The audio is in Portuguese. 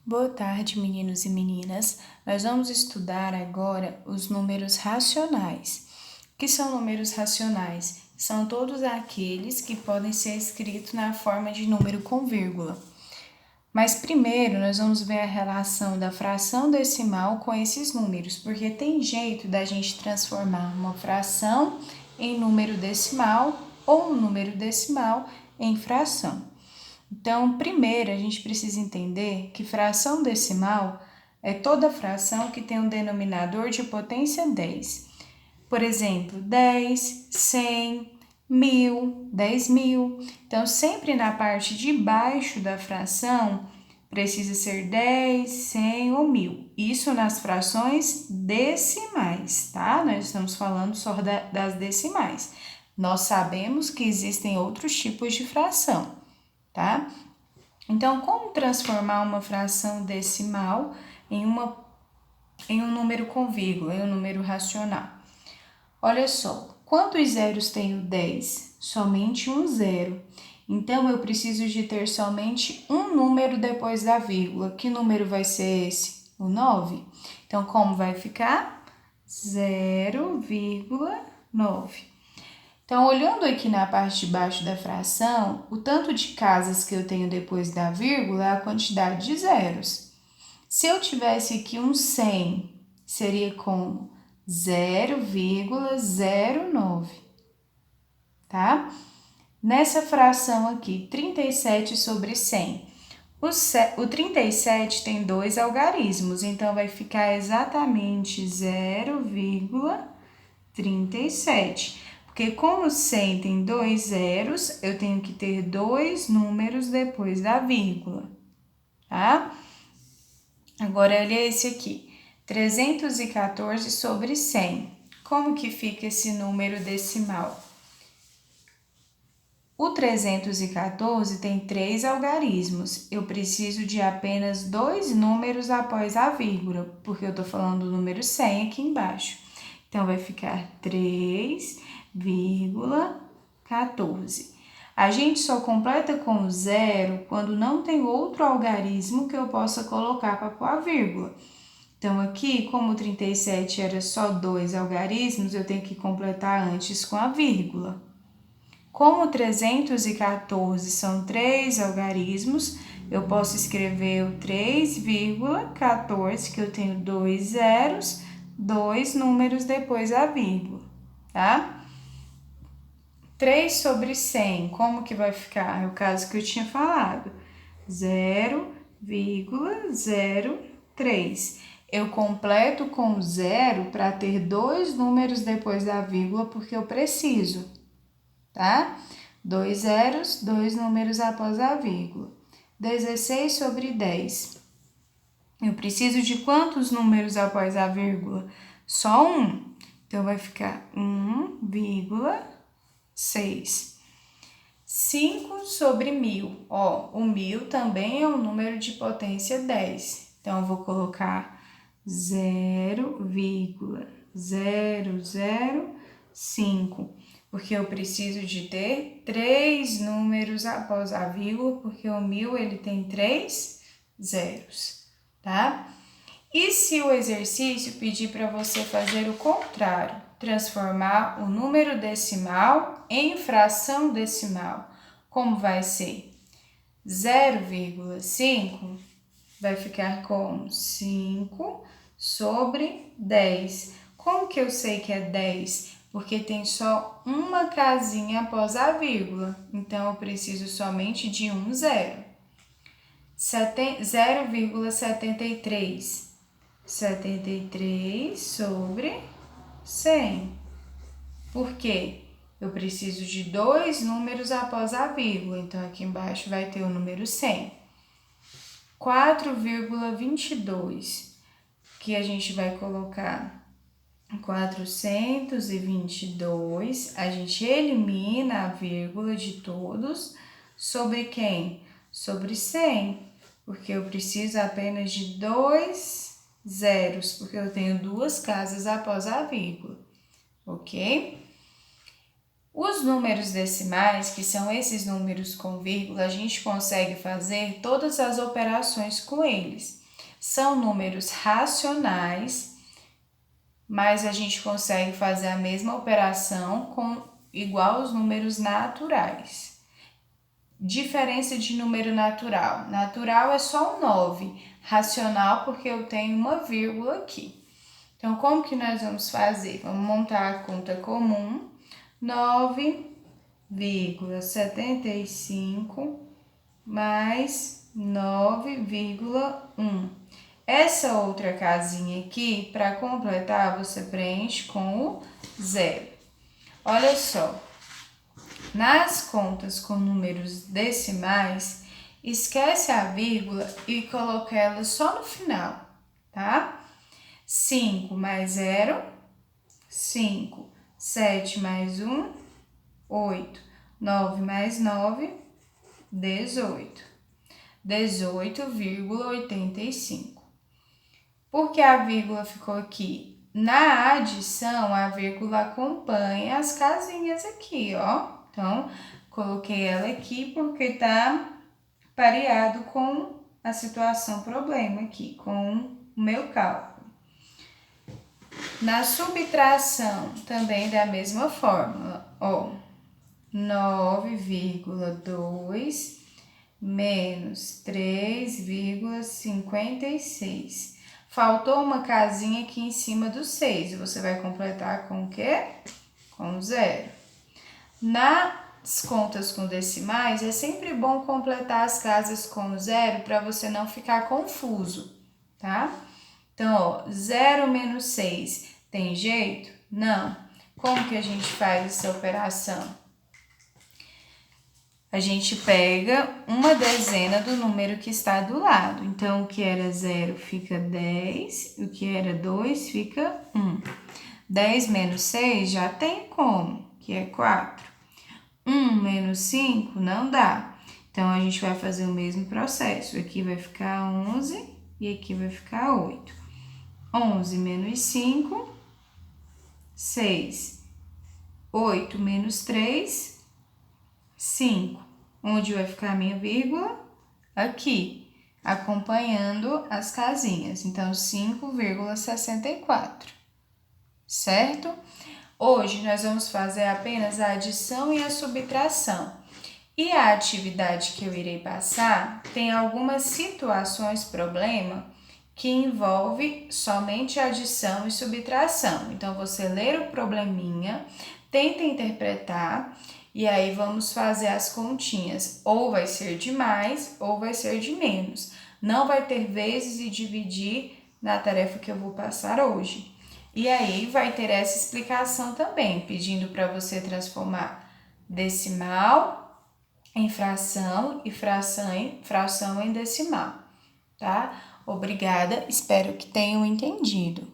Boa tarde, meninos e meninas. Nós vamos estudar agora os números racionais. O que são números racionais? São todos aqueles que podem ser escritos na forma de número com vírgula. Mas primeiro nós vamos ver a relação da fração decimal com esses números, porque tem jeito da gente transformar uma fração em número decimal ou um número decimal em fração. Então, primeiro, a gente precisa entender que fração decimal é toda fração que tem um denominador de potência 10. Por exemplo, 10, 100, 1000, 10.000. Então, sempre na parte de baixo da fração, precisa ser 10, 100 ou 1000. Isso nas frações decimais, tá? Nós estamos falando só das decimais. Nós sabemos que existem outros tipos de fração, tá? Então, como transformar uma fração decimal em um número com vírgula, em um número racional? Olha só, quantos zeros tem o 10? Somente um zero. Então, eu preciso de ter somente um número depois da vírgula. Que número vai ser esse? O 9. Então, como vai ficar? 0,9. Então, olhando aqui na parte de baixo da fração, o tanto de casas que eu tenho depois da vírgula é a quantidade de zeros. Se eu tivesse aqui um 100, seria como 0,09, tá? Nessa fração aqui, 37 sobre 100. O 37 tem dois algarismos, então vai ficar exatamente 0,37. Porque como 100 tem dois zeros, eu tenho que ter dois números depois da vírgula, tá? Agora, olha esse aqui, 314 sobre 100. Como que fica esse número decimal? O 314 tem três algarismos. Eu preciso de apenas dois números após a vírgula, porque eu estou falando do número 100 aqui embaixo. Então, vai ficar 3,14. A gente só completa com o zero quando não tem outro algarismo que eu possa colocar para pôr a vírgula. Então, aqui, como o 37 era só dois algarismos, eu tenho que completar antes com a vírgula. Como 314 são três algarismos, eu posso escrever o 3,14, que eu tenho dois zeros, dois números depois da vírgula, tá? 3 sobre 100, como que vai ficar? É o caso que eu tinha falado, 0,03. Eu completo com zero para ter dois números depois da vírgula, porque eu preciso, tá? Dois zeros, dois números após a vírgula. 16 sobre 10. Eu preciso de quantos números após a vírgula? Só um. Então, vai ficar 1,6. 5 sobre 1000. Ó, o 1000 também é um número de potência 10. Então, eu vou colocar 0,005, porque eu preciso de ter três números após a vírgula, porque o 1000 ele tem três zeros, tá? E se o exercício pedir para você fazer o contrário, transformar o número decimal em fração decimal, como vai ser? 0,5 vai ficar como 5 sobre 10. Como que eu sei que é 10? Porque tem só uma casinha após a vírgula, então eu preciso somente de um zero. 0,73. 73 sobre 100. Por quê? Eu preciso de dois números após a vírgula, então aqui embaixo vai ter o número 100. 4,22, que a gente vai colocar 422, a gente elimina a vírgula de todos, sobre quem? Sobre 100, porque eu preciso apenas de dois zeros, porque eu tenho duas casas após a vírgula, ok? Os números decimais, que são esses números com vírgula, a gente consegue fazer todas as operações com eles. São números racionais, mas a gente consegue fazer a mesma operação igual aos números naturais. Diferença de número natural. Natural é só um 9, racional porque eu tenho uma vírgula aqui. Então, como que nós vamos fazer? Vamos montar a conta comum. 9,75 mais 9,1. Essa outra casinha aqui, para completar, você preenche com o 0. Olha só, nas contas com números decimais, esquece a vírgula e coloca ela só no final, tá? 5 mais 0, 5. 7 mais 1, 8. 9 mais 9, 18. 18,85. Por que a vírgula ficou aqui? Na adição, a vírgula acompanha as casinhas aqui, ó. Então, coloquei ela aqui porque tá pareado com a situação problema aqui, com o meu cálculo. Na subtração, também da mesma forma, ó, 9,2 menos 3,56. Faltou uma casinha aqui em cima do 6, você vai completar com o quê? Com 0. Nas contas com decimais, é sempre bom completar as casas com 0 para você não ficar confuso, tá? Então, ó, 0 menos 6, tem jeito? Não. Como que a gente faz essa operação? A gente pega uma dezena do número que está do lado. Então, o que era 0 fica 10, o que era 2 fica 1. 10 menos 6 já tem como, que é 4. 1 menos 5 não dá. Então, a gente vai fazer o mesmo processo. Aqui vai ficar 11 e aqui vai ficar 8. 11 menos 5, 6. 8 menos 3, 5. Onde vai ficar a minha vírgula? Aqui, acompanhando as casinhas. Então, 5,64, certo? Hoje, nós vamos fazer apenas a adição e a subtração. E a atividade que eu irei passar tem algumas situações problema que envolve somente adição e subtração. Então, você lê o probleminha, tenta interpretar e aí vamos fazer as continhas. Ou vai ser de mais ou vai ser de menos. Não vai ter vezes e dividir na tarefa que eu vou passar hoje. E aí vai ter essa explicação também, pedindo para você transformar decimal em fração e fração em decimal, tá? Obrigada, espero que tenham entendido.